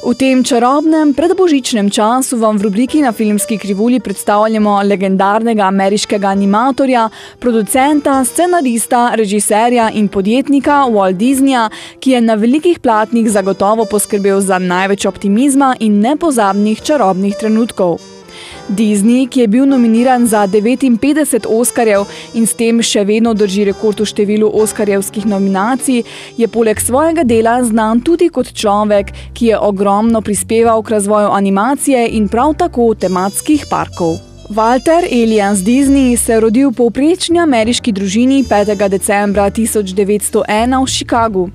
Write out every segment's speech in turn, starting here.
V tem čarobnem predbožičnem času vam v rubriki Na filmski krivulji predstavljamo legendarnega ameriškega animatorja, producenta, scenarista, režiserja in podjetnika Walt Disneyja, ki je na velikih platnih zagotovo poskrbel za največ optimizma in nepozabnih čarobnih trenutkov. Disney, ki je bil nominiran za 59 Oskarjev in s tem še vedno drži rekord v številu oskarjevskih nominacij, je poleg svojega dela znan tudi kot človek, ki je ogromno prispeval k razvoju animacije in prav tako tematskih parkov. Walter Elias Disney se je rodil v povprečni ameriški družini 5. decembra 1901 v Chicagu.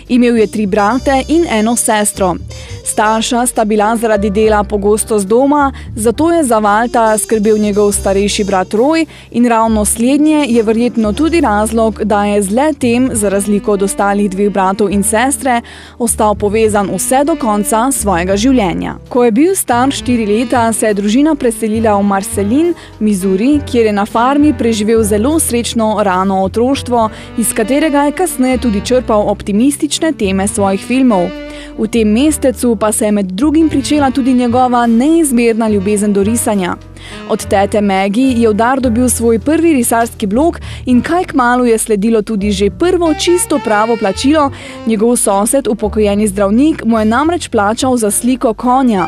Imel je 3 brate in 1 sestro. Starša sta bila zaradi dela pogosto z doma, zato je za Walta skrbel njegov starejši brat Roy in ravno slednje je verjetno tudi razlog, da je z le-tem, za razliko od ostalih 2 bratov in sestre, ostal povezan vse do konca svojega življenja. Ko je bil star 4 leta, se je družina preselila v Marceline, Missouri, kjer je na farmi preživel zelo srečno rano otroštvo, iz katerega je kasneje tudi črpal optimistične teme svojih filmov. V tem mestecu pa se je med drugim pričela tudi njegova neizmerna ljubezen do risanja. Od tete Maggie je v dar dobil svoj prvi risarski blok in kaj kmalu je sledilo tudi že prvo čisto pravo plačilo, njegov sosed, upokojeni zdravnik, mu je namreč plačal za sliko konja.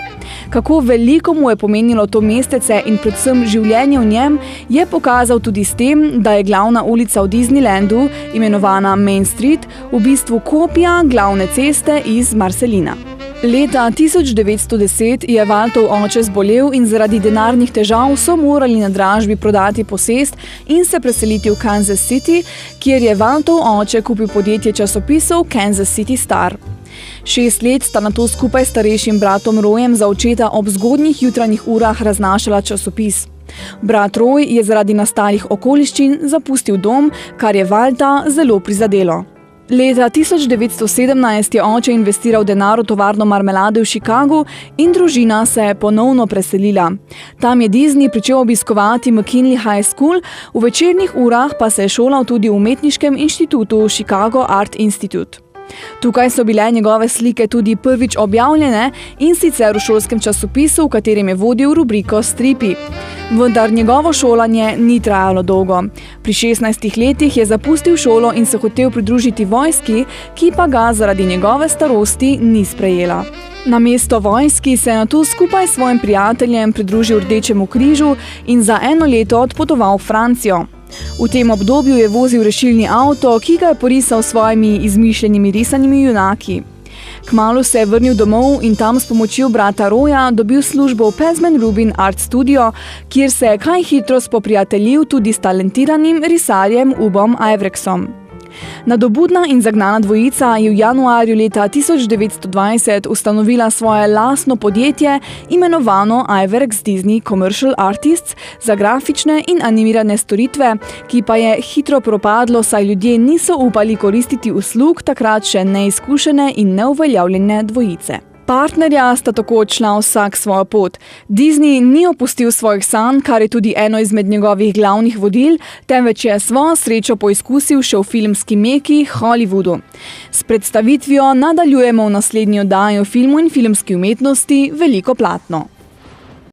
Kako veliko mu je pomenilo to mestece in predvsem življenje v njem, je pokazal tudi s tem, da je glavna ulica v Disneylandu, imenovana Main Street, v bistvu kopija glavne ceste iz Marcelina. Leta 1910 je Waltov oče zbolel in zaradi denarnih težav so morali na dražbi prodati posest in se preseliti v Kansas City, kjer je Waltov oče kupil podjetje časopisov Kansas City Star. 6 let sta nato skupaj s starejšim bratom Royem za očeta ob zgodnjih jutranjih urah raznašala časopis. Brat Roy je zaradi nastalih okoliščin zapustil dom, kar je Walta zelo prizadelo. Leta 1917 je oče investiral denar v tovarno marmelade v Chicagu in družina se je ponovno preselila. Tam je Disney pričel obiskovati McKinley High School, v večernih urah pa se je šolal tudi v umetniškem inštitutu Chicago Art Institute. Tukaj so bile njegove slike tudi prvič objavljene in sicer v šolskem časopisu, v katerem je vodil rubriko Stripi. Vendar njegovo šolanje ni trajalo dolgo. Pri 16 letih je zapustil šolo in se hotel pridružiti vojski, ki pa ga zaradi njegove starosti ni sprejela. Namesto vojski se je nato skupaj s svojim prijateljem pridružil Rdečemu križu in za 1 leto odpotoval v Francijo. V tem obdobju je vozil rešilni avto, ki ga je porisal s svojimi izmišljenimi risanimi junaki. Kmalu se je vrnil domov in tam s pomočjo brata Roya dobil službo v Pezman Rubin Art Studio, kjer se je kaj hitro spoprijateljil tudi s talentiranim risarjem Ubom Ivereksom. Nadobudna in zagnana dvojica je v januarju leta 1920 ustanovila svoje lastno podjetje, imenovano Ivereks Disney Commercial Artists, za grafične in animirane storitve, ki pa je hitro propadlo, saj ljudje niso upali koristiti uslug takrat še neizkušene in neuveljavljene dvojice. Partnerja sta tako odšla vsak svojo pot. Disney ni opustil svojih sanj, kar je tudi eno izmed njegovih glavnih vodil, temveč je svojo srečo poizkusil še v filmski meki Hollywoodu. S predstavitvijo nadaljujemo v naslednji oddaji o filmu in filmski umetnosti Veliko platno.